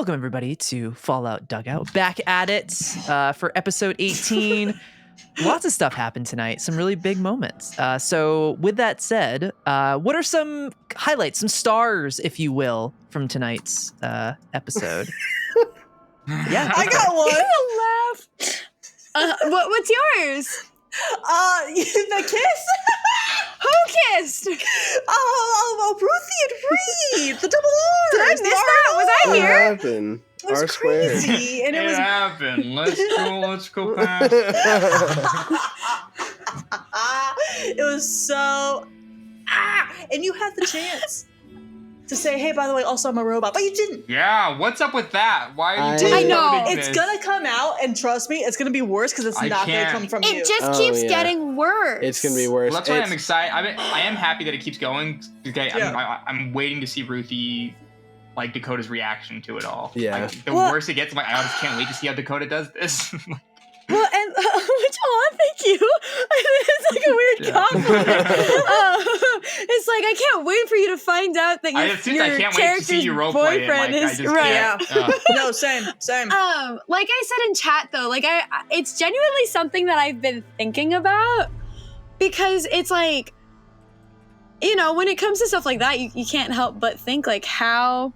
Welcome, everybody, to Fallout Dugout. Back at it for episode 18. Lots of stuff happened tonight. Some really big moments. So with that said, what are some highlights, some stars, if you will, from tonight's episode? Yeah, I got one. Laugh. What's yours? The kiss. Who kissed? Oh, Ruthie and Reed, the double R. Did I miss that? Was I here? What happened? It was R squared. crazy, and It was happened. Let's go past. it was so and you had the chance to say, hey, by the way, also I'm a robot, but you didn't. Yeah, what's up with that? Why are you I know. doing It's this? gonna come out, and trust me, it's gonna be worse because it's I not gonna can't. come from you. It just keeps getting worse. It's gonna be worse. Well, that's why I'm excited. I am happy that it keeps going. Okay, Yeah. I'm waiting to see Ruthie, like Dakota's reaction to it all. Yeah. Like, the worse it gets, I'm like, I just can't wait to see how Dakota does this. Well, and thank you. It's like a weird compliment. It's like I can't wait for you to find out that I can't wait to see you roleplay it. boyfriend Like, is right. No, same. Like I said in chat though, like it's genuinely something that I've been thinking about because it's like, you know, when it comes to stuff like that, you can't help but think like how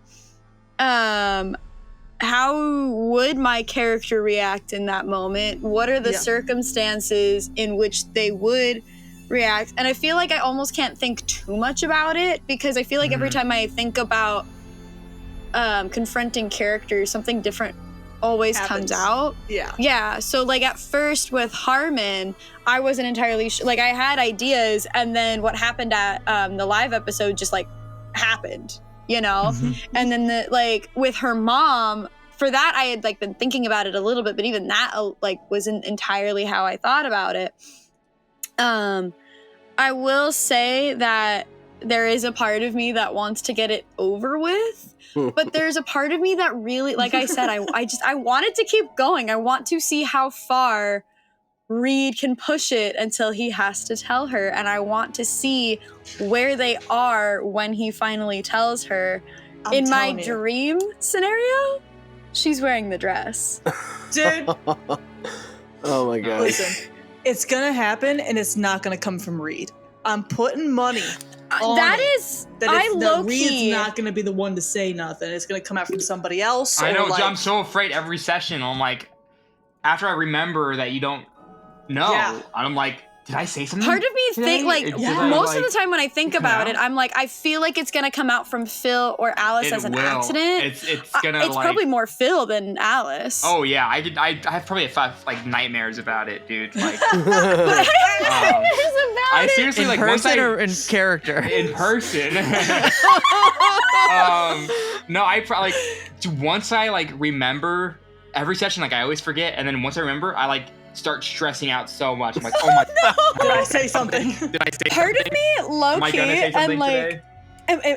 would my character react in that moment? What are the circumstances in which they would react? And I feel like I almost can't think too much about it because I feel like every time I think about confronting characters, something different always comes out. Yeah. So like at first with Harmon, I wasn't entirely sure. Like I had ideas, and then what happened at the live episode just like happened. You know, and then with her mom, for that I had like been thinking about it a little bit, but even that like wasn't entirely how I thought about it. I will say that there is a part of me that wants to get it over with, but there's a part of me that really, like I said, I wanted to keep going. I want to see how far Reed can push it until he has to tell her, and I want to see where they are when he finally tells her. In my dream scenario, she's wearing the dress. Dude. Oh my god. Listen, it's gonna happen, and it's not gonna come from Reed. I'm putting money on that it. is, That Reed's not gonna be the one to say nothing. It's gonna come out from somebody else. I know. Like, I'm so afraid every session. I'm like, after I remember that you don't know, I'm like, did I say something? Part of me think like most of the time when I think about out? it, I'm like, I feel like it's gonna come out from Phil or Alice as an accident. It's gonna. It's probably more Phil than Alice. Oh yeah, I have probably like nightmares about it, dude. Like, I seriously in like person once or in character? In person. No, I probably once I like remember every session, like I always forget, and then once I remember, I like start stressing out so much. I'm like, oh my god. Did I say something? Did I say Part something? of me, low Am I key, gonna say something and like, today?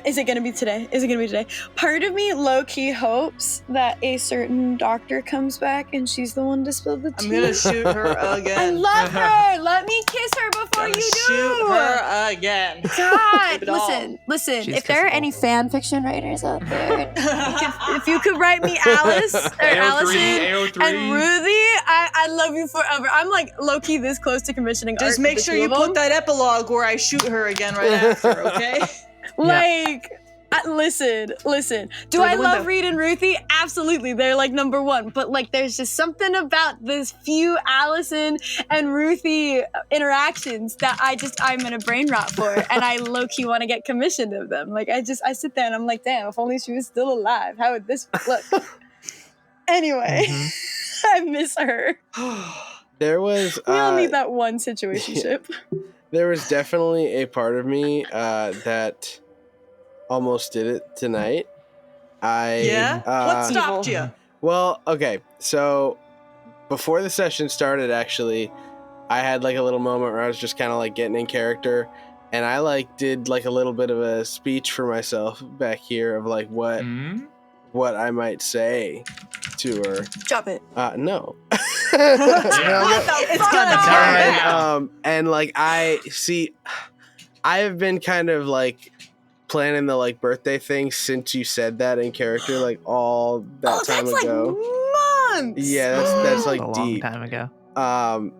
is it gonna be today? Part of me, low key, hopes that a certain doctor comes back and she's the one to spill the tea. I'm gonna shoot her again. I love her. Let me kiss her before you do. Shoot her again. God, Keep it listen. She's If there are kissable. any fan fiction writers out there, if you could write me Alice or Allison AO3. and Ruthie, I love you forever. I'm like low key this close to commissioning art. Just make with the sure two you of them. put that epilogue where I shoot her again right after, okay? Like, listen. Do Through I the love window. Reed and Ruthie? Absolutely. They're like number one. But like, there's just something about this few Allison and Ruthie interactions that I'm in a brain rot for. And I low-key want to get commissioned of them. Like, I sit there and I'm like, damn, if only she was still alive, how would this look? Anyway, I miss her. There was We all need that one situationship. there was definitely a part of me that almost did it tonight. What stopped you? Well, okay, so before the session started, actually, I had like a little moment where I was just kind of like getting in character, and I like did like a little bit of a speech for myself back here of like what I might say to her. Drop it. No. It's gonna turn And like I have been kind of like planning the like birthday thing since you said that in character, like all that time that's ago. Like months. Yeah, that's like a long deep. time ago.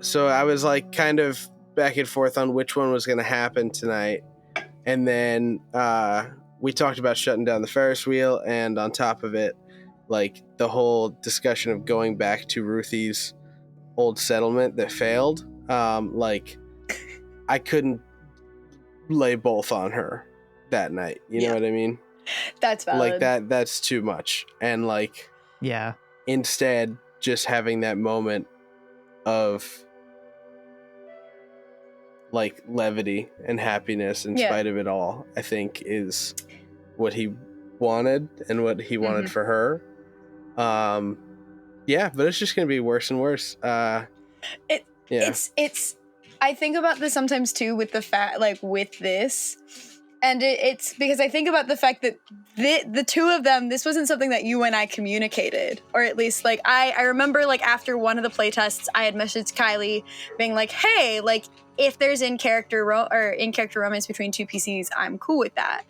So I was like kind of back and forth on which one was going to happen tonight. And then we talked about shutting down the Ferris wheel, and on top of it, like the whole discussion of going back to Ruthie's old settlement that failed. Like I couldn't lay both on her that night. You know what I mean? That's valid. Like that's too much. And like, Yeah. instead just having that moment of like levity and happiness in spite of it all, I think is what he wanted and what he wanted for her. Yeah, but it's just gonna be worse and worse. It's I think about this sometimes too with the fact, like with this, and it's because I think about the fact that the two of them, this wasn't something that you and I communicated, or at least like I remember like after one of the playtests, I had messaged Kylie being like, hey, like if there's in character romance between two PCs, I'm cool with that.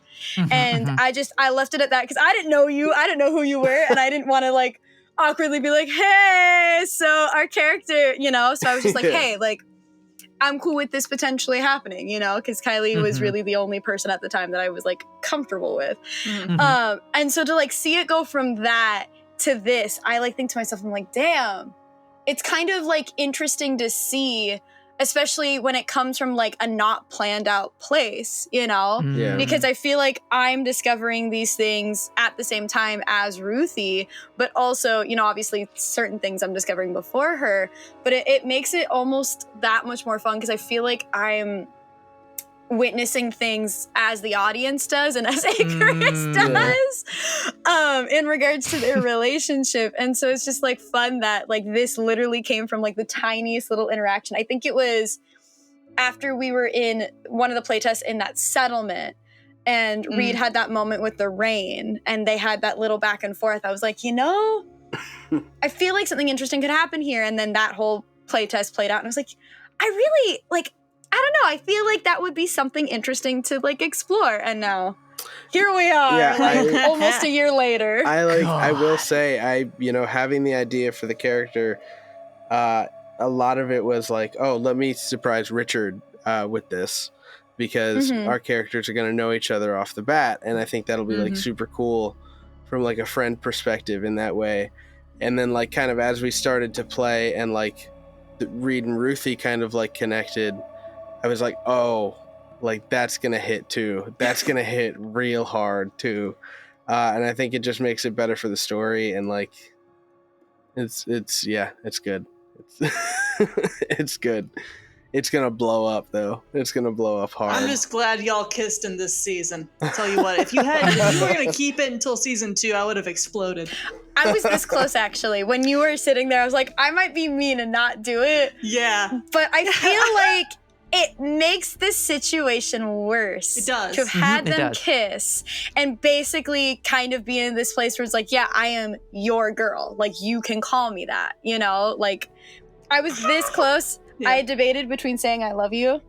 And I left it at that because I didn't know you, I didn't know who you were, and I didn't want to like awkwardly be like, hey, so our character, you know, so I was just like, hey, like I'm cool with this potentially happening, you know, because Kylie was really the only person at the time that I was like comfortable with. And so to like see it go from that to this, I like think to myself, I'm like, damn, it's kind of like interesting to see, especially when it comes from like a not planned out place, you know, because I feel like I'm discovering these things at the same time as Ruthie, but also, you know, obviously certain things I'm discovering before her, but it makes it almost that much more fun because I feel like I'm witnessing things as the audience does and as Icarus does in regards to their relationship. And so it's just like fun that like this literally came from like the tiniest little interaction. I think it was after we were in one of the playtests in that settlement and Reed had that moment with the rain and they had that little back and forth. I was like, you know, I feel like something interesting could happen here. And then that whole playtest played out and I was like, I really like, I don't know. I feel like that would be something interesting to like explore. And now here we are, almost a year later. I will say, you know, having the idea for the character, a lot of it was like, oh, let me surprise Richard with this because our characters are going to know each other off the bat. And I think that'll be like super cool from like a friend perspective in that way. And then like kind of as we started to play and like Reed and Ruthie kind of like connected, I was like, oh, like that's going to hit too. That's going to hit real hard too. And I think it just makes it better for the story. And like, it's good. It's good. It's going to blow up though. It's going to blow up hard. I'm just glad y'all kissed in this season. I'll tell you what, if you were going to keep it until season 2, I would have exploded. I was this close actually. When you were sitting there, I was like, I might be mean and not do it. Yeah. But I feel like it makes this situation worse. It does. To have had them kiss and basically kind of be in this place where it's like, yeah, I am your girl. Like, you can call me that, you know? Like, I was this close. I had debated between saying I love you.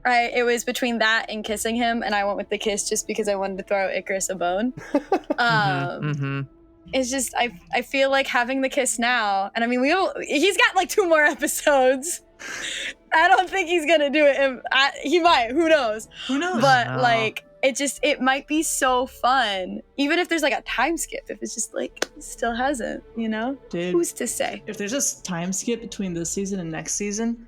It was between that and kissing him, and I went with the kiss just because I wanted to throw Icarus a bone. It's just, I feel like having the kiss now, and I mean, he's got like 2 more episodes. I don't think he's gonna do it. He might. Who knows? But like, it might be so fun. Even if there's like a time skip, if it's just like still hasn't, you know? Dude, who's to say? If there's a time skip between this season and next season,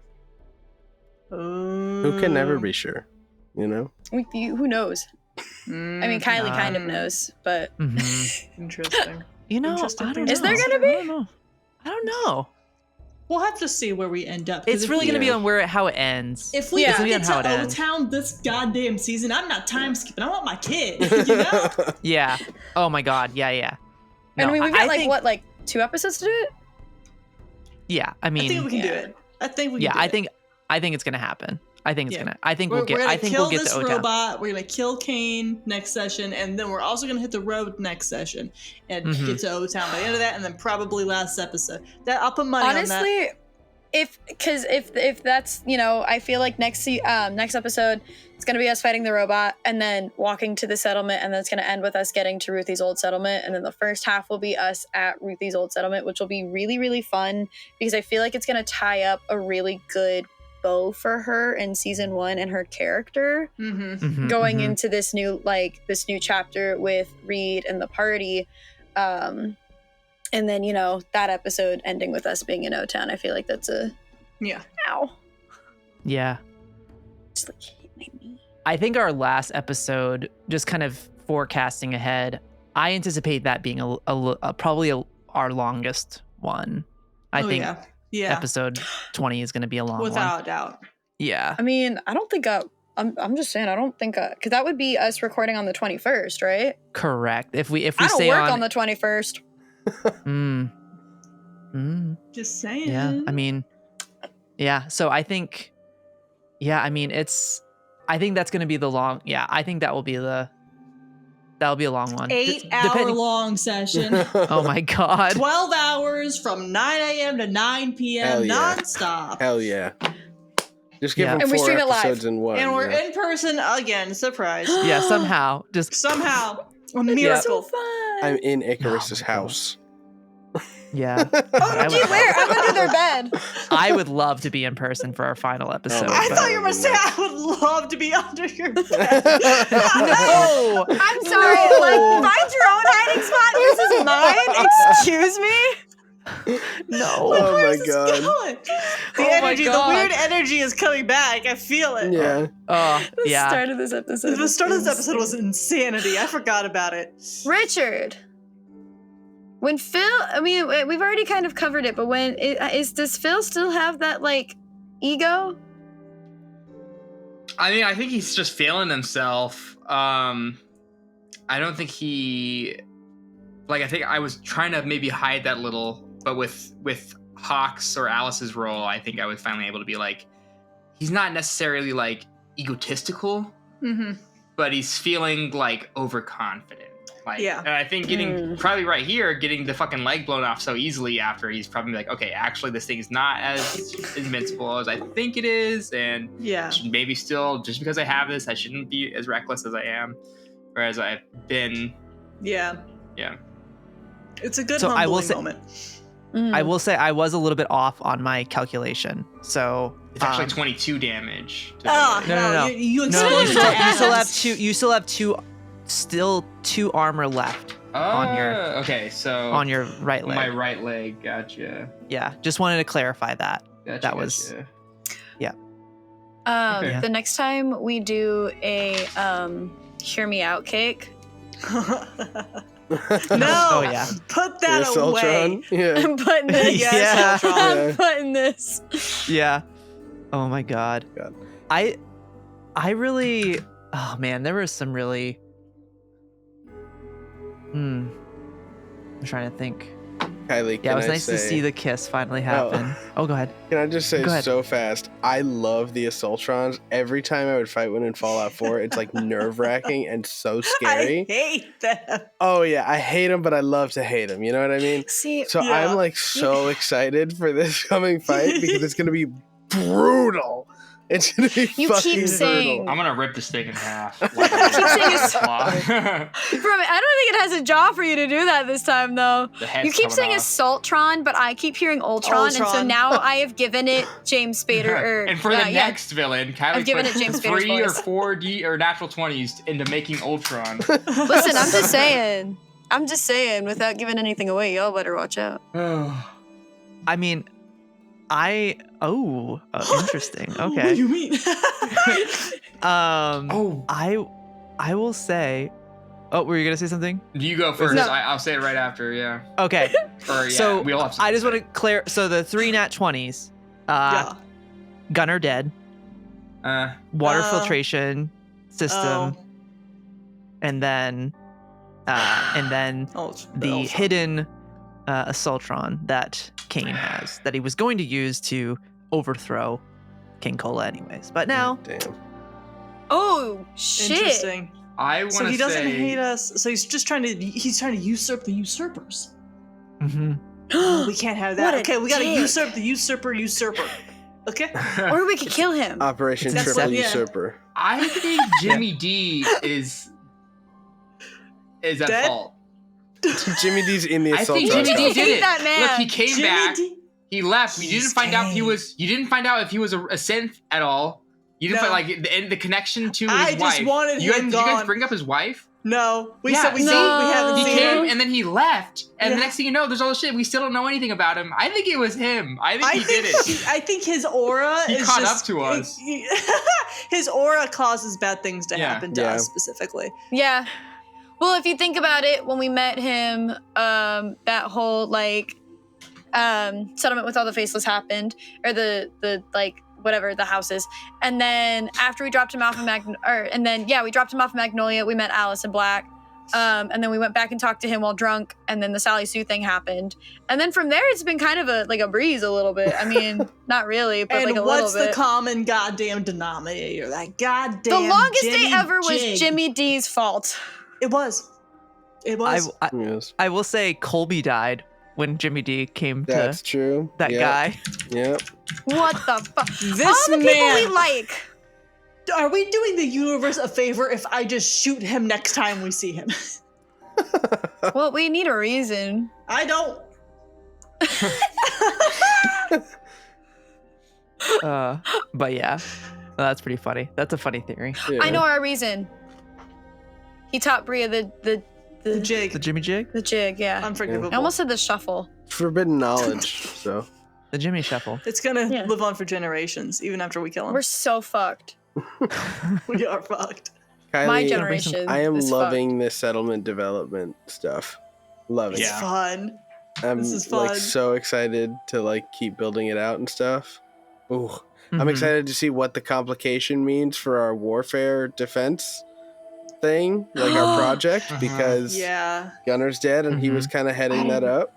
who can never be sure, you know? Who knows? I mean, Kylie kind of knows, but interesting. You know, I don't know. Is there gonna be? I don't know. We'll have to see where we end up. It's really going to be on how it ends. If we get to O-Town this goddamn season, I'm not time skipping. I want my kid, you know? Yeah. Oh my God. Yeah. No, and I mean, we've got like 2 episodes to do it? Yeah, I mean. I think we can do it. I think we can do it. I think it's going to happen. I think we'll get to O-Town. This robot. We're gonna kill Kane next session, and then we're also gonna hit the road next session and get to O-Town by the end of that, and then probably last episode. I'll put money on that. Honestly, if that's, I feel like next episode it's gonna be us fighting the robot and then walking to the settlement, and then it's gonna end with us getting to Ruthie's old settlement, and then the first half will be us at Ruthie's old settlement, which will be really, really fun because I feel like it's gonna tie up a really good bow for her in season 1 and her character going into this new chapter with Reed and the party. And then, that episode ending with us being in O-Town. I feel like that's ow. Yeah. Just like hit my knee. I think our last episode, just kind of forecasting ahead, I anticipate that being probably our longest one. I think episode 20 is going to be a long one. Without doubt. Yeah. I mean, I don't think I'm just saying, I don't think because that would be us recording on the 21st, right? Correct. If we I don't stay work on the 21st. Just saying. Yeah. I mean, yeah. So I think, I think that's going to be the long. Yeah. I think that'll be a long one. 8-hour long session. Oh my God. 12 hours from 9 a.m. to 9 p.m. nonstop. Hell yeah. Just give them And we 4 stream it live. episodes in one. And we're in person again. Surprise. Yeah. Somehow. Somehow. A miracle. So fun. I'm in Icarus's house. Yeah. Oh, gee, where? I'm under their bed. I would love to be in person for our final episode. my I but- thought you were going to say I would love to be under your bed. No. I'm sorry. No. Find your own hiding spot. This is mine. Excuse me. No. Oh my Where's this God. going? The Oh my energy, the God. weird energy is coming back. I feel it. Yeah. Oh, The yeah. start of this episode. The start of this episode was insanity. I forgot about it. Richard. When Phil, we've already kind of covered it, but does Phil still have that, ego? I think he's just feeling himself. I don't think I think I was trying to maybe hide that little, but with Hawke's or Alice's role, I think I was finally able to be he's not necessarily egotistical, but he's feeling overconfident. And I think getting the fucking leg blown off so easily after, he's probably okay, actually this thing is not as invincible as I think it is, and maybe still, just because I have this, I shouldn't be as reckless as I am, whereas I've been. Yeah. It's a good So I will humbling say- moment. I will say I was a little bit off on my calculation. So It's actually 22 damage. No. You No, explained you still have two armor left on your right leg. My right leg, gotcha. Yeah, just wanted to clarify that. Gotcha, That was gotcha. Okay. The next time we do a hear me out cake. No. Oh yeah. Put that The away. Assaultron? Yeah. I'm putting this. Yeah. I'm putting this. Yeah. Oh my God. God. I really. Oh man, there was some really. I'm trying to think. Kylie, Yeah, it was nice to see the kiss finally happen. Oh, go ahead. Can I just say Go ahead. so fast? I love the Assaultrons. Every time I would fight one in Fallout 4, it's nerve-wracking and so scary. I hate them. Oh yeah, I hate them, but I love to hate them. You know what I mean? See, So Yeah. I'm so excited for this coming fight because it's gonna be brutal. It's gonna be You fucking keep saying- brutal. I'm gonna rip this thing in half. saying it's- I don't think it has a jaw for you to do that this time, though. The head's You keep coming saying off. Assaultron, but I keep hearing Ultron, and so Ultron. now I have given it James Spader. And for the next villain, Kylie I've given put it James Spader's 3 or voice. 4D or natural 20s into making Ultron. Listen, I'm just saying. I'm just saying, without giving anything away, y'all better watch out. I mean, interesting. What do Okay. you mean? I will say. Oh, were you gonna say something? You go first. No. I'll say it right after. Yeah. Okay. Or yeah. So we all have I just want something to clear. So the 3 nat 20s. Yeah. Gunner dead. to say. Water filtration system, Oh. and then the hidden Assaultron that Kane has that he was going to use to overthrow King Cola anyways. But now, Damn. Oh, shit. Interesting. I want to So he doesn't say, hate us. So he's trying to usurp the usurpers. mhm. We can't have What that. a Okay, we gotta dick. usurp the usurper. Okay? Or we could kill him. Operation That's Triple what- yeah. Usurper. I think Jimmy-Dee is at Dead? fault. Jimmy-Dee's in the I assault think on Jimmy-Dee top. did it. That man. Look, he came back. Jimmy-Dee? He left. You didn't He's find out if he gay. was. You didn't find out if he was a synth at all. You didn't No. find the connection to his I wife. just wanted you him Did you guys gone. bring up his wife? No. We Yeah, said we see? don't. We haven't He seen came him. and then he left, and the Yeah. next thing you know, there's all this shit. We still don't know anything about him. I think it was him. I think he did it. I think his aura He is caught just, up to us. His aura causes bad things to Yeah. happen to Yeah. us specifically. Yeah. Well, if you think about it, when we met him, that whole settlement with all the faceless happened, or the whatever the houses, and then after we dropped him off in we dropped him off in Magnolia. We met Alice and Black, and then we went back and talked to him while drunk, and then the Sally Sue thing happened, and then from there it's been kind of a breeze a little bit. I mean, not really, but And like a what's little the bit. common goddamn denominator? That goddamn The longest day Jimmy ever was Jig. Jimmy-Dee's fault. It was. It was. Yes. I will say Colby died when Jimmy-Dee came That's to true. that Yep. guy. Yep. What the fuck? This All the people man. we like. Are we doing the universe a favor if I just shoot him next time we see him? Well, we need a reason. I don't. But yeah, that's pretty funny. That's a funny theory. Yeah. I know our reason. He taught Bria the The jig. The Jimmy Jig, the jig, yeah. Unforgivable. I almost said the shuffle. Forbidden knowledge. So the Jimmy Shuffle. It's gonna Yeah. live on for generations, even after we kill him. We're so fucked. We are fucked. Kylie, My generation. I am is loving the settlement development stuff. Loving It's it. fun. I'm This is fun. like so excited to like keep building it out and stuff. Ooh. I'm Mhm. excited to see what the complication means for our warfare defense thing, like our project, Uh-huh. because Yeah. Gunner's dead and he was kind of heading that up.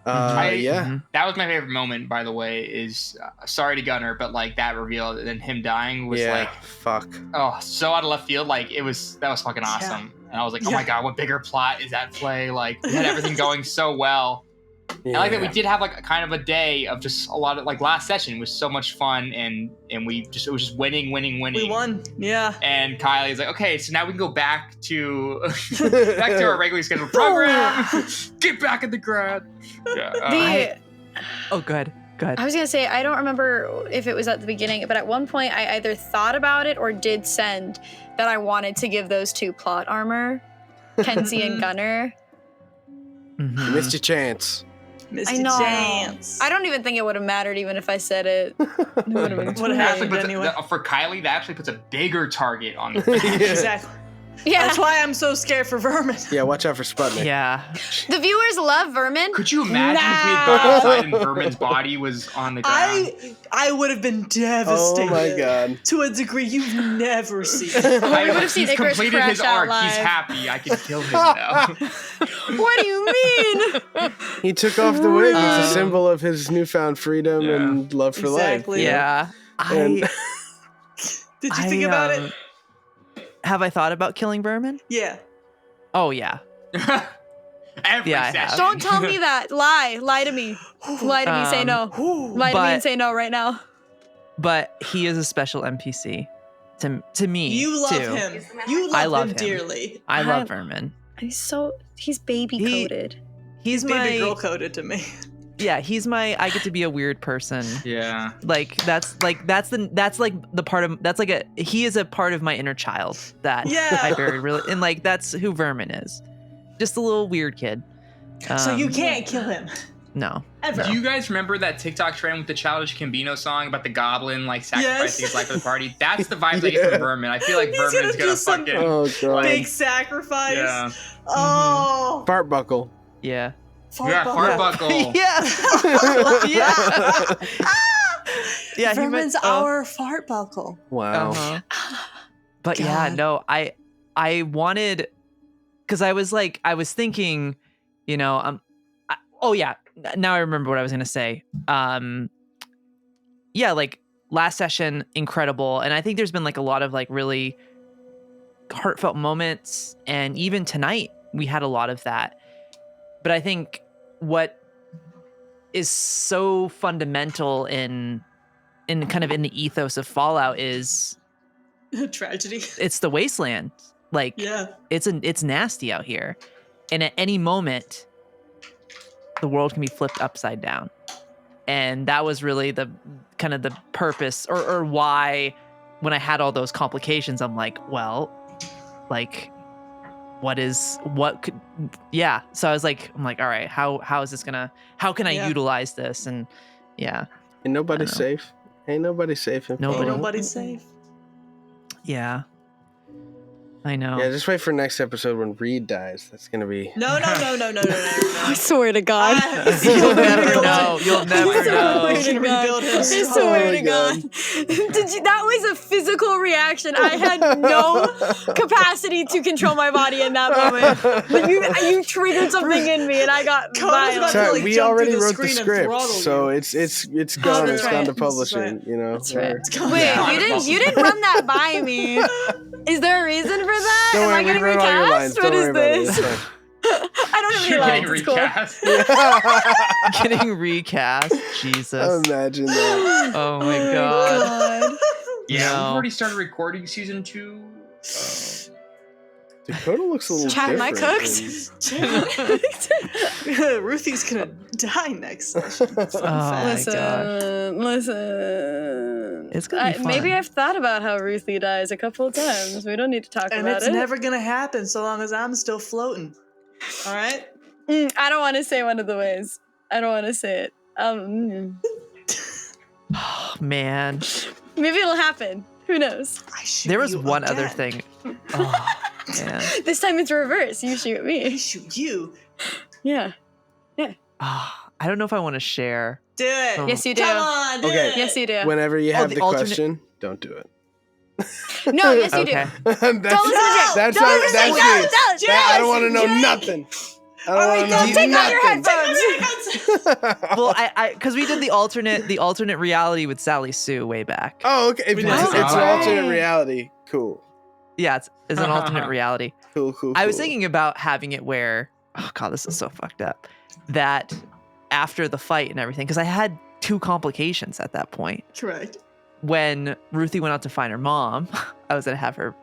Yeah. Mhm. That was my favorite moment, by the way. Is sorry to Gunner, but like that reveal and him dying was Yeah. like, Fuck. oh, so out of left field. Like that was fucking awesome. And I was like, oh Yeah. my god, what bigger plot is at play? Like we had everything going so well. Yeah. I like that we did have like a kind of a day of just a lot of like last session was so much fun and it was just winning. We won. Yeah. And Kylie's like, okay, so now we can go back to our regularly scheduled program. Get back in the grad. Yeah. Oh, good. I was gonna say, I don't remember if it was at the beginning, but at one point I either thought about it or did send that I wanted to give those two plot armor, Kenzie and Gunner. Mhm. You missed your chance. Missed I a know. chance. I don't even think it would have mattered even if I said it. It would have been What too That actually late. puts Anyway. for Kylie, that actually puts a bigger target on the Yeah. Exactly. Yeah, That's why I'm so scared for Vermin. Yeah, watch out for Sputnik. Yeah. the viewers love Vermin. Could you imagine if we had gone outside and Vermin's body was on the ground? I would have been devastated. Oh my god. To a degree you've never seen. we would have seen He's Icarus completed his crash out arc. He's live. happy. I can kill him now. What do you mean? He took off the wig. It's a symbol of his newfound freedom Yeah. and love for Exactly. Yeah. And- Did you think about it? Have I thought about killing Vermin? Yeah. Oh, yeah. Every Yeah, I have. session. Don't tell me that. Lie to me. Lie to me. Say no. Lie to me and say no right now. But he is a special NPC to me. You love too. him. You love, I love him him. dearly. I love Vermin. He's baby He- coded. He's Baby my girl coded to me. yeah. He's my. I get to be a weird person. Yeah. Like that's the part of that's like a he is a part of my inner child that Yeah. I very really and like that's who Vermin is. Just a little weird kid. So you can't kill him. No. Ever. Do you guys remember that TikTok trend with the Childish Gambino song about the goblin like sacrificing his life for the party? That's the vibes I get from Vermin. I feel like He's Vermin's gonna do gonna some fucking Oh god. Big sacrifice. yeah. Oh. Fartbuckle. Yeah. Yeah, Fartbuckle. yeah. Yeah. He Vermin's meant, our Fartbuckle. Wow. uh-huh. But yeah, God. no, I wanted because I was thinking, you know, oh yeah, now I remember what I was gonna say. Yeah, like last session, incredible, and I think there's been like a lot of like really heartfelt moments, and even tonight we had a lot of that. But I think what is so fundamental in kind of in the ethos of Fallout is Tragedy. it's the wasteland. Like Yeah. it's nasty out here. And at any moment the world can be flipped upside down. And that was really the kind of the purpose or why when I had all those complications, I'm like, well, like yeah. So I'm like, all right, how is this gonna, how can I utilize this? And yeah. And nobody's safe. Ain't nobody safe in Fallout. Ain't nobody safe. Yeah. I know. Yeah, just wait for next episode when Reed dies. That's gonna be. No. I swear to God. You'll never know. You'll never know. We can rebuild him. I swear to God. That was a physical reaction. I had no capacity to control my body in that moment. But you triggered something in me, and I got violent. Sorry, we jump already through the wrote the screen and script, throttle so you. it's gone. that's It's gone to right. publishing. Right. You know. That's right. Gone. Wait, Yeah. you didn't run that by me. Is there a reason for that? Don't Am I worry, we getting wrote all your lines. recast? What Don't is worry about it. this? It's fine. I don't have any You're lines. getting It's cool. recast. Getting recast. Jesus. Imagine that. Oh my God. God. Yeah, No. we've already started recording season 2. Dakota looks a little Chat, am I different. Ruthie's gonna die next session. Fun Oh my fact. God. Listen. It's gonna be fun. Maybe I've thought about how Ruthie dies a couple of times. We don't need to talk And about it's it. never gonna happen so long as I'm still floating. All right. I don't want to say one of the ways. I don't want to say it. Oh, man. Maybe it'll happen. Who knows? I shoot There was you one other again. thing. Oh, man. This time it's reverse. You shoot I me. shoot you. Yeah. Oh, I don't know if I want to share. Do it. Oh. Yes, you do. Come on. Do Okay. it. Yes, you do. Whenever you have the the alternate- question, don't do it. No, yes, you Okay. do. that's Don't listen to Jake. that's Don't not, listen to that's Jake. me. Don't. I don't want to know Jake. nothing. I All right, don't want to don't know take out your nothing. headphones. Well, I because we did the alternate reality with Sally Sue way back. Oh, okay. If We it's, did. it's an Oh. alternate reality. Cool. Yeah, it's an alternate reality. Cool. I was thinking about having it where, oh God, this is so fucked up, that after the fight and everything, because I had 2 complications at that point. Correct. When Ruthie went out to find her mom, I was gonna have her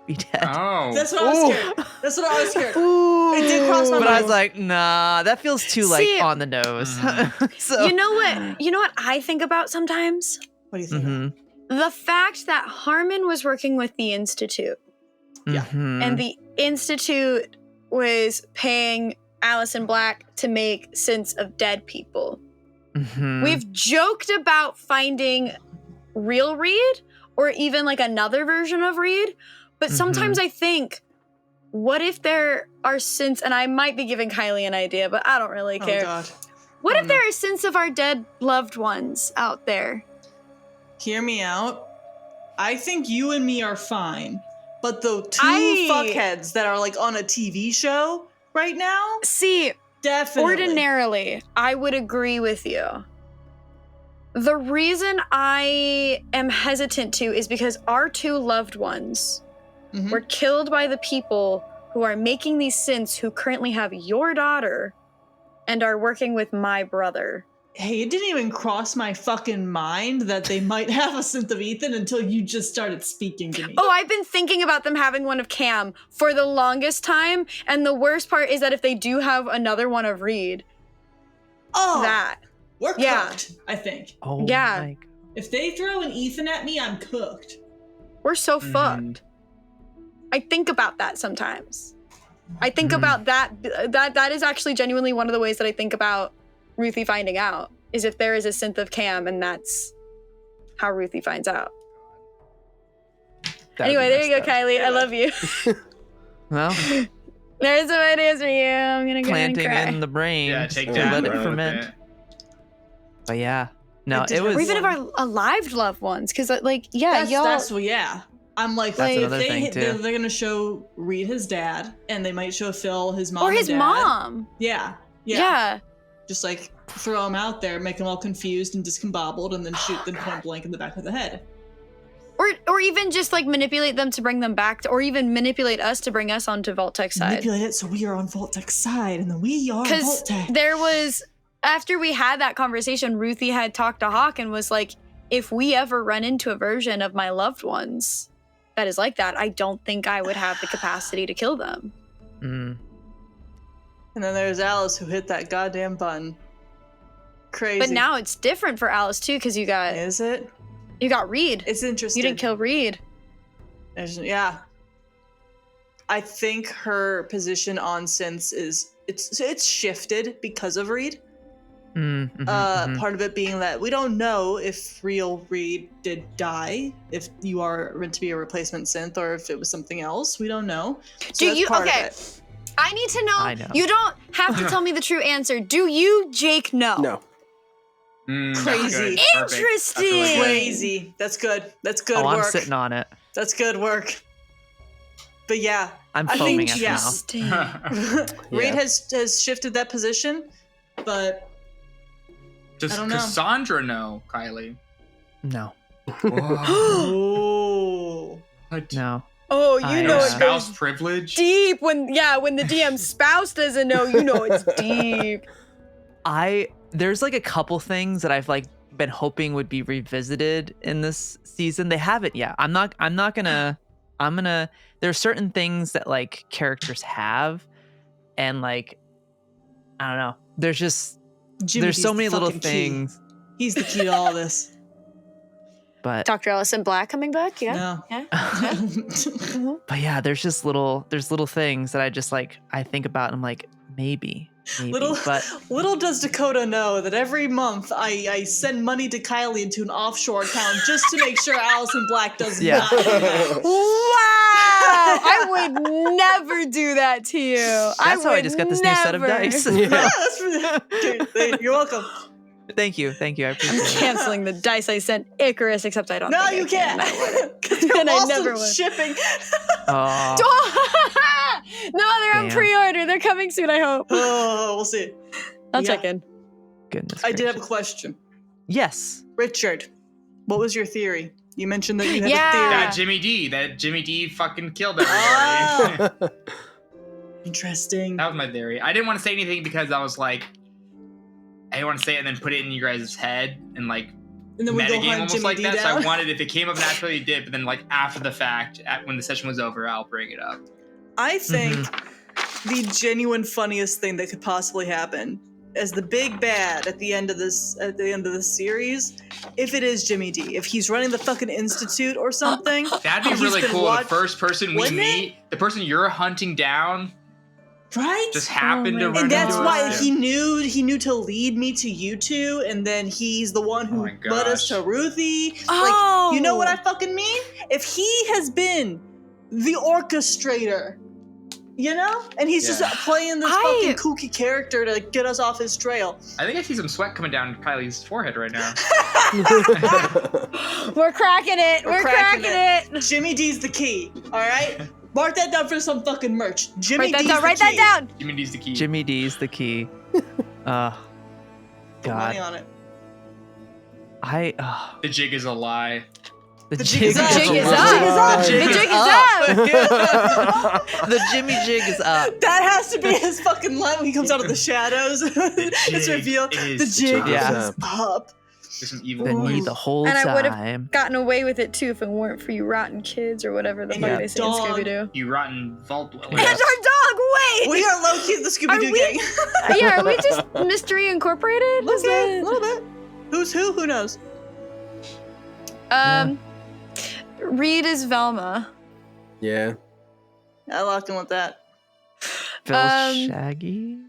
be dead. Oh. That's what I was Ooh. scared. That's what I was scared. Ooh. It did cross my But I mind. was like, nah, that feels too See- like on the nose. So, You know what? You know what I think about sometimes? What do you think? Mhm, The fact that Harmon was working with the Institute, Yeah. mhm. and the Institute was paying Allison Black to make synths of dead people. Mhm. We've joked about finding real Reed or even like another version of Reed, but sometimes I think, what if there are synths, and I might be giving Kylie an idea, but I don't really Oh care. God. What if there are synths of our dead loved ones out there? Hear me out. I think you and me are fine, but the 2 I- fuckheads that are like on a TV show right now, See, definitely. ordinarily, I would agree with you. The reason I am hesitant to is because our 2 loved ones Mhm. were killed by the people who are making these synths who currently have your daughter and are working with my brother. Hey, it didn't even cross my fucking mind that they might have a synth of Ethan until you just started speaking to me. Oh, I've been thinking about them having one of Cam for the longest time, and the worst part is that if they do have another one of Reed, Oh, that. we're yeah. cooked, I think. Oh Yeah. my God. If they throw an Ethan at me, I'm cooked. We're so Mhm. fucked. I think about that sometimes. I think Mhm. about that. That is actually genuinely one of the ways that I think about Ruthie finding out, is if there is a synth of Cam, and that's how Ruthie finds out. That'd Anyway, be there you go, messed up. Kylie. I love you. Well, There's some ideas for you. I'm gonna go ahead and planting cry. in the brain. Yeah, take to that. let it run with ferment. it. But yeah, no, I did it was. Or even of one. our alive loved ones, because like, yeah, That's, y'all. yeah. I'm like, That's if another thing, they're too. gonna show Reed his dad, and they might show Phil his mom or his and dad. mom. Yeah. Yeah. Just like throw them out there, make them all confused and discombobbled, and then shoot them point blank in the back of the head. Or even just like manipulate them to bring them back, or even manipulate us to bring us onto Vault-Tech's side. Manipulate it so we are on Vault-Tech's side, and then we are Because Vault-Tech. there was after we had that conversation, Ruthie had talked to Hawke and was like, if we ever run into a version of my loved ones that is like that, I don't think I would have the capacity to kill them. Mm. And then there's Alice who hit that goddamn button. Crazy. But now it's different for Alice too, because you got Reed. It's interesting. You didn't kill Reed. Yeah. I think her position on synths is it's shifted because of Reed. Part of it being that we don't know if real Reed did die, if you are meant to be a replacement synth, or if it was something else. We don't know. So Do you? Okay. I need to know. I know. You don't have to tell me the true answer. Do you, Jake, know? No. Crazy. Interesting. Crazy. That's good. That's good work. I'm sitting on it. That's good work. But yeah, I'm I foaming think, at the mouth. Reed has shifted that position, but Does I don't know. Cassandra know, Kylie? No. Oh. What? No. Oh, you I know know. it Spouse goes privilege? deep when the DM spouse doesn't know, you know it's deep. There's like a couple things that I've like been hoping would be revisited in this season. They haven't yet. I'm gonna there's certain things that like characters have, and like I don't know. There's just there's so many little things. He's the key to all this. But Dr. Ellison Black coming back? Yeah. No. Yeah. but yeah, there's little things that I just like I think about and I'm like maybe. Little does Dakota know that every month I send money to Kylie into an offshore account just to make sure Allison Black does not. Wow! I would never do that to you. That's how I just got this new set of dice. Yeah, that's really, you're welcome. Thank you. I appreciate I'm it. canceling the dice I sent Icarus, except I don't. No, think you I can. can't. Because And I I never never would. shipping. Oh, No, they're on Damn. pre-order. They're coming soon, I hope. Oh, we'll see. I'll Yeah. check in. goodness. I did have a gracious. question. Yes. Richard, what was your theory? You mentioned that you had Yeah. a theory. That Jimmy-Dee fucking killed everybody. Oh. Interesting. That was my theory. I didn't want to say anything because I was like, I didn't want to say it and then put it in you guys' head and like And then we go metagame hunt almost Jimmy like D that. down. So I wanted, if it came up naturally, it did. But then like after the fact, when the session was over, I'll bring it up. I think the genuine funniest thing that could possibly happen as the big bad at the end of this series, if it is Jimmy-Dee, if he's running the fucking institute or something. That'd be He's really been cool. The first person we Wouldn't it? meet, the person you're hunting down, Right? just happened to my run And that's into why us. he knew to lead me to you two, and then he's the one Oh who my led us gosh. to Ruthie. Oh. Like, you know what I fucking mean? If he has been the orchestrator, you know? And he's just playing this fucking kooky character to get us off his trail. I think I see some sweat coming down Kylie's forehead right now. We're cracking it. We're cracking it. Jimmy-Dee's the key, alright? Mark that down for some fucking merch. Jimmy-Dee's Write that down. Jimmy-Dee's the key. Jimmy-Dee's the key. Put money God. on it. The jig is a lie. The jig jig is up. The jig is up. up. The The jig jig is is up. The Jimmy jig is up. That has to be his fucking line when he comes out of the shadows. It's jig revealed. is The jig Yeah. is up. There's some evil The knee the whole And I would've- time. Gotten away with it too if it weren't for you rotten kids or whatever the And fuck your they say in dog. Scooby-Doo. You rotten vault dweller. That's our dog. Wait. We are low key the Scooby-Doo Are we- gang. Yeah, are we just Mystery Incorporated? A little Is bit, that- a little bit. Who's who? Who knows? Reed is Velma. Yeah. I locked in with that. Phil Um, Shaggy?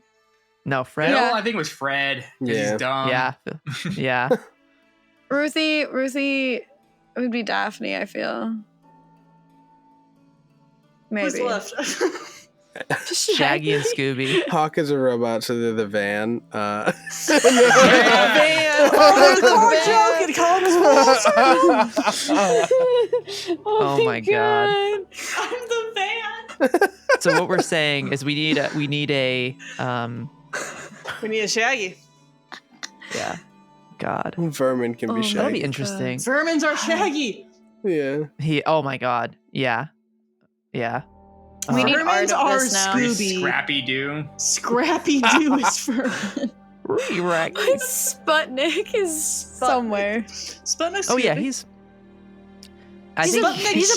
No, Fred? Phil, Yeah. I think it was Fred. 'Cause Yeah. He's dumb. Yeah. Yeah. Ruthie would be Daphne, I feel. Maybe. Who's left? Shaggy and Scooby. Hawke is a robot, so they're the van. Yeah. Oh, the car joke! It comes full Oh my God. I'm the van. So what we're saying is we need a We need a Shaggy. yeah. God. Vermin can be Oh, Shaggy. That'll be interesting. Vermin's our Shaggy. Yeah. Oh my God. Yeah. Yeah. We need Vermin's art of our this now. Scooby. Scrappy Doo. Scrappy Doo is Vermin. Re-Rex. Sputnik is somewhere. Sputnik's Oh yeah, cute. he's He's a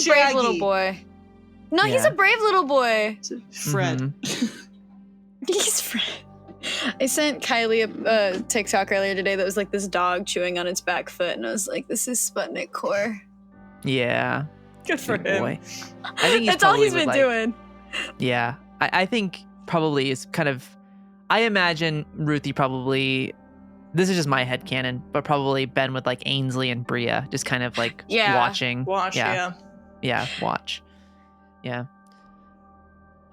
brave Shaggy. little boy. No, he's Yeah. a brave little boy. Fred. Mhm. He's Fred. I sent Kylie a TikTok earlier today that was like this dog chewing on its back foot, and I was like, "This is Sputnik core." Yeah. Good for Good him. boy. I think he's That's all probably he's with, been like- doing. Yeah. I think probably is kind of. I imagine Ruthie probably. This is just my headcanon, but probably been with like Ainsley and Bria, just kind of like Yeah. watching. Watch, yeah. Yeah, watch. Yeah.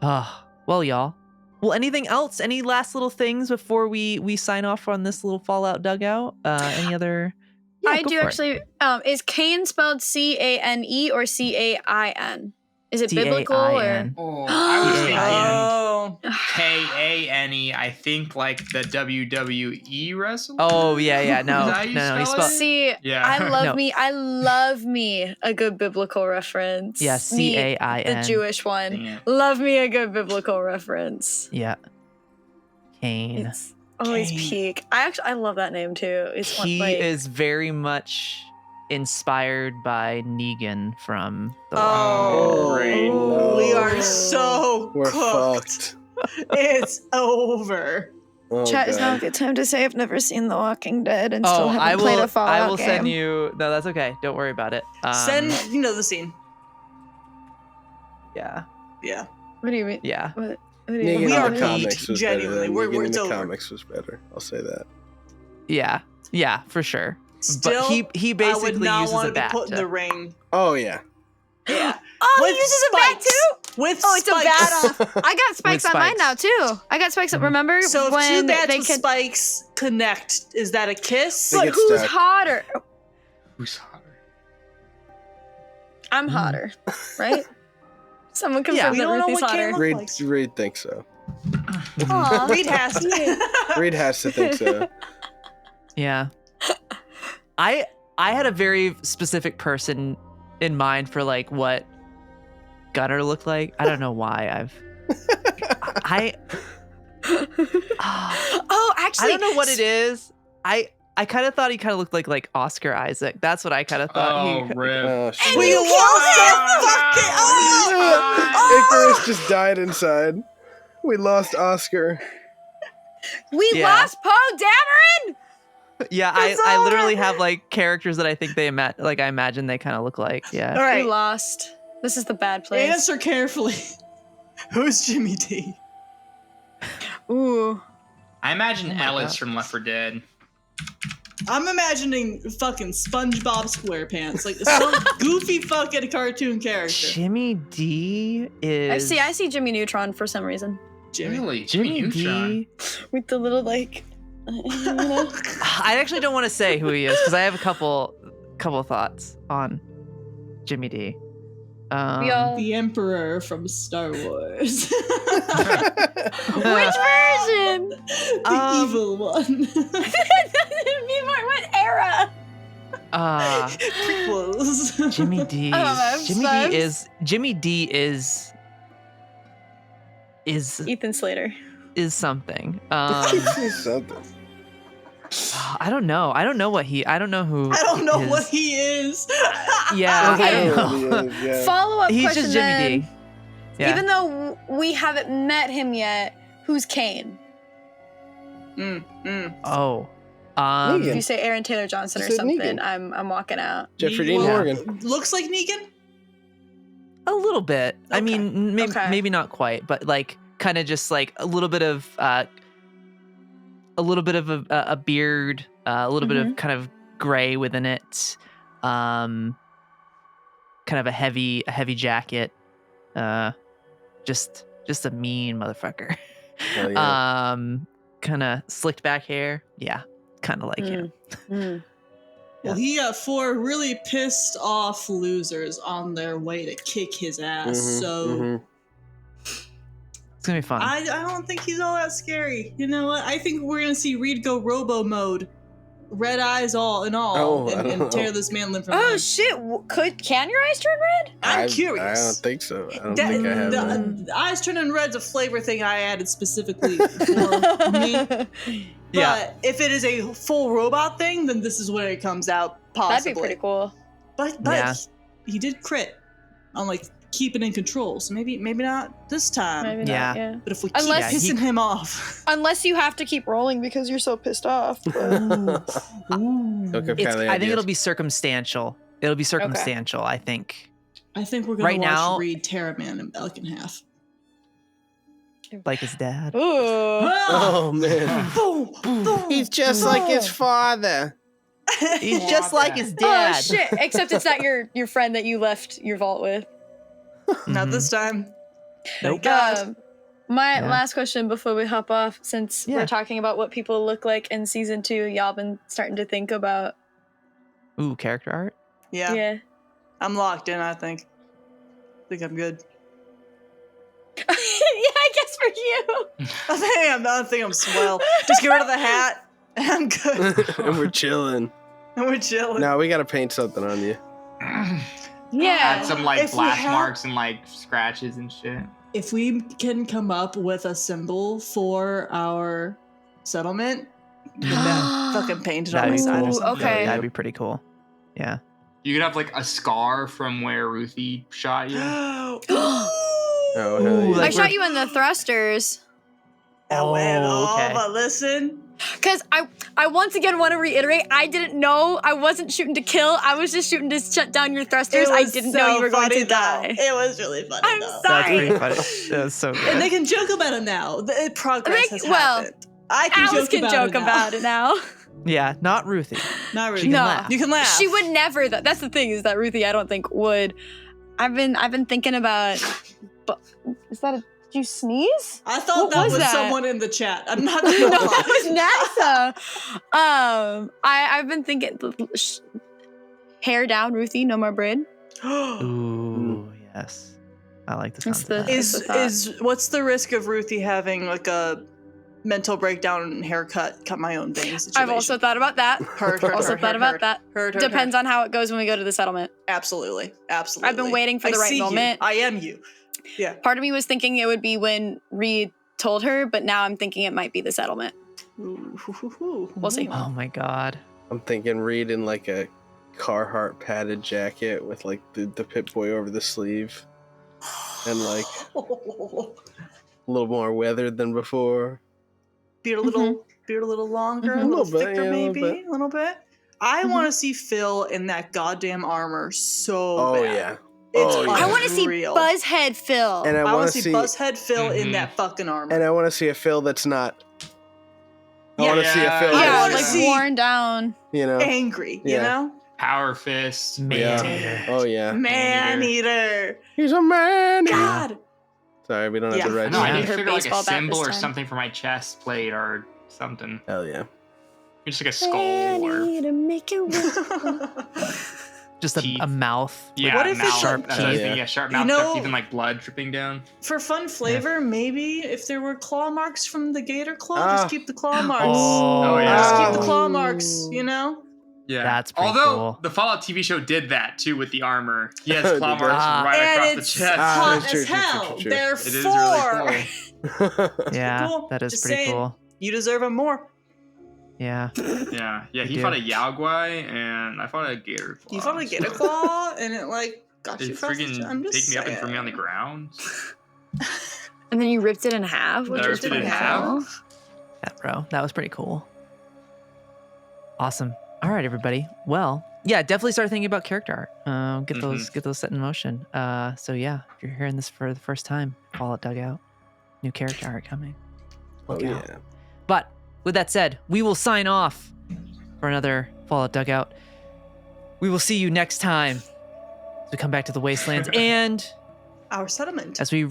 Well, y'all. Well, anything else? Any last little things before we sign off on this little Fallout dugout? Any other? Yeah, I go do for it. actually. Is Cain spelled C-A-N-E or C-A-I-N? Is it biblical or? C-A-I-N. Oh, I was thinking Oh. K-A-N-E. I think like the WWE wrestler. Oh yeah. Is No, that how you no. He spell spelled. it? See, Yeah. I love No. me. I love me a good biblical reference. Yeah, Me, C-A-I-N. the Jewish one. Dang it. Love me a good biblical reference. Yeah. Cain. It's always Cain. peak. I love that name too. It's one, He like, is very much inspired by Negan from the Oh, great. we are so We're cooked. fucked. It's over. Oh, Chat is God. now a good time to say I've never seen The Walking Dead and Oh, still haven't I played will. a Fallout I will game. send you. No, that's okay. Don't worry about it. Send, the scene. Yeah. Yeah. What do you mean? Yeah. What do you Negan mean? We in are the peaked, comics was better. genuinely. than We're- Negan in it's the over. comics was better. I'll say that. Yeah. Yeah. For sure. Still, but he I would basically not uses want a to be bat. put in the ring. Oh yeah. Yeah. Oh, With he uses a bat spikes. too? With Oh, it's spikes. a bat. I got spikes on mine spikes. now too. I got spikes. Mhm. Remember So if when two bats they with can? spikes connect, is that a kiss? They But get who's stuck. hotter? Who's hotter? I'm Mm. hotter, right? Someone Yeah. confirm We that don't know Ruthie's what hotter. Cain Reed, Reed thinks so. Aw. Reed has to. Reed has to think so. Yeah. I had a very specific person in mind for like what Gunner looked like. I don't know why I Oh, actually, I don't know what it is. I kind of thought he kind of looked like Oscar Isaac. That's what I kind of thought. Oh, he, rip. Oh, shit. And you Icarus just died inside. We lost Oscar. We Yeah. lost Poe Dameron. yeah, It's I over. literally have like characters that I think they I imagine they kind of look like. Yeah. All right. We lost. This is the bad place. Answer carefully. Who's Jimmy-Dee? Ooh. I imagine Oh my Ellis God. from Left 4 Dead. I'm imagining fucking SpongeBob SquarePants, like some goofy fucking cartoon character. Jimmy-Dee is. I see Jimmy Neutron for some reason. Jimmy. Really? Jimmy Neutron. Jimmy-Dee. With the little like I actually don't want to say who he is because I have a couple thoughts on Jimmy-Dee. we all The Emperor from Star Wars. Which version? The evil one. What era? Prequels. Jimmy-Dee. I'm Jimmy-Dee is Ethan Slater. something. Something. I don't know. I don't know who. I don't know his- what he is. Yeah, Okay. I don't What know. he is, yeah. Follow up He's question just then. Jimmy-Dee. Yeah. Even though we haven't met him yet, who's Cain? Oh. Negan. If you say Aaron Taylor Johnson or You said something, Negan. I'm walking out. Jeffrey Dean Well, Morgan. Looks like Negan. A little bit. I Okay. mean, Okay. maybe not quite, but like kind of just like a little bit of a beard, a little bit of kind of gray within it, kind of a heavy jacket, just a mean motherfucker. Oh, yeah. Kind of slicked back hair. Yeah, kind of like him. Mm. Well, he got 4 really pissed off losers on their way to kick his ass. Mhm, So mhm. It's gonna be fun. I don't think he's all that scary. You know what? I think we're gonna see Reed go robo mode, red eyes all and all, Oh, I don't and know. tear this man limb from Oh limb. shit! Can your eyes turn red? I'm curious. I don't think so. I don't That- think I have. the eyes turning red's a flavor thing I added specifically for me. But if it is a full robot thing, then this is where it comes out, possibly. That'd be pretty cool. But he did crit on like keeping in control, so maybe not this time. Maybe not, yeah. But if we keep pissing him off, unless you have to keep rolling because you're so pissed off. I think it'll be circumstantial. It'll be circumstantial. I think. I think we're gonna watch Reed tear a man and Belk in half. Like his dad. Ooh. Oh man. Boom, boom, He's just like his father. He's just like his dad. Oh shit! Except it's not your friend that you left your vault with. Not this time. Nope. My last question before we hop off, since we're talking about what people look like in season 2, y'all been starting to think about. Ooh, character art. Yeah. I'm locked in. I think I'm good. Yeah, I guess for you. I think I'm swell. Just get rid of the hat, and I'm good. And we're chilling. No, we gotta paint something on you. Yeah. Add some like blast marks and like scratches and shit. If we can come up with a symbol for our settlement, then fucking paint it on my side or something. Okay. That'd be pretty cool. Yeah. You could have like a scar from where Ruthie shot you. I shot you in the thrusters. But listen. Because I once again want to reiterate, I didn't know. I wasn't shooting to kill. I was just shooting to shut down your thrusters. I didn't know you were going to die. It was really funny. I'm though. sorry. That's pretty funny. That was so good. And they can joke about it now. The progress has happened. Alice can joke about it now. Yeah, not Ruthie. Not Ruthie. She can laugh. You can laugh. She would never. That's the thing, is that Ruthie, I don't think would. I've been thinking about. But is that a? Did you sneeze? I thought that was someone in the chat. I'm not gonna No, lie. that was NASA. I've been thinking. Hair down, Ruthie. No more braid. Ooh, yes. I like the sound of that. Is what's the risk of Ruthie having like a mental breakdown and haircut, cut my own bangs situation? I've also thought about that. Depends on how it goes when we go to the settlement. Absolutely. I've been waiting for the right moment. I am you. Yeah. Part of me was thinking it would be when Reed told her, but now I'm thinking it might be the settlement. We'll see. Oh my god. I'm thinking Reed in like a Carhartt padded jacket with like the Pip-Boy over the sleeve. And like a little more weathered than before. Beard a little longer, a little thicker, maybe a little bit. I want to see Phil in that goddamn armor so bad. Yeah. I want to see Buzzhead Phil. And I want to see Buzzhead Phil in that fucking armor. And I want to see a Phil that's not. I want to see a Phil that's like worn down. You know, angry. You know, Power fist. Man-eater. Oh yeah. Man-eater. He's a man. God. Sorry, we don't have the right. No, I need to figure like a symbol or something for my chest plate or something. Hell yeah. Just like a skull or. Just a mouth. Yeah, what if it's sharp teeth? Yeah, sharp mouth, sharp teeth, and like blood dripping down. For fun flavor, maybe if there were claw marks from the gator claw, just keep the claw marks. Oh yeah. Just keep the claw marks, you know? Yeah. That's pretty Although cool. the Fallout TV show did that too with the armor. He has claw marks right across the chest. Hot as hell. Therefore. It is really cool. Yeah, cool. that is Just pretty saying. cool. You deserve him more. Yeah. Yeah. He fought a Yaoguai and I fought a gator claw. You fought a gator claw and it like got you freaking I'm just picked me up and saying. threw me on the ground. And then you ripped it in half, which was pretty cool. Yeah, bro. That was pretty cool. Awesome. All right, everybody. Well, yeah, definitely start thinking about character art. Get those set in motion. So yeah, if you're hearing this for the first time, Fallout Dugout, new character art coming. Look out. Yeah. But with that said, we will sign off for another Fallout Dugout. We will see you next time as we come back to the Wastelands and our settlement. as we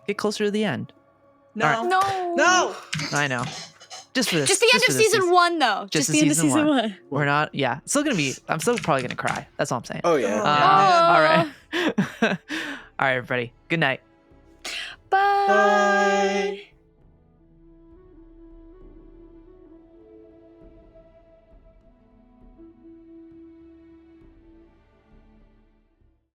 get closer to the end. No. Right. No. I know. Just for this. Just the end of season 1, though. Just the end of season 1. We're not. Yeah. I'm still probably gonna cry. That's all I'm saying. Oh yeah. All right. All right, everybody. Good night. Bye.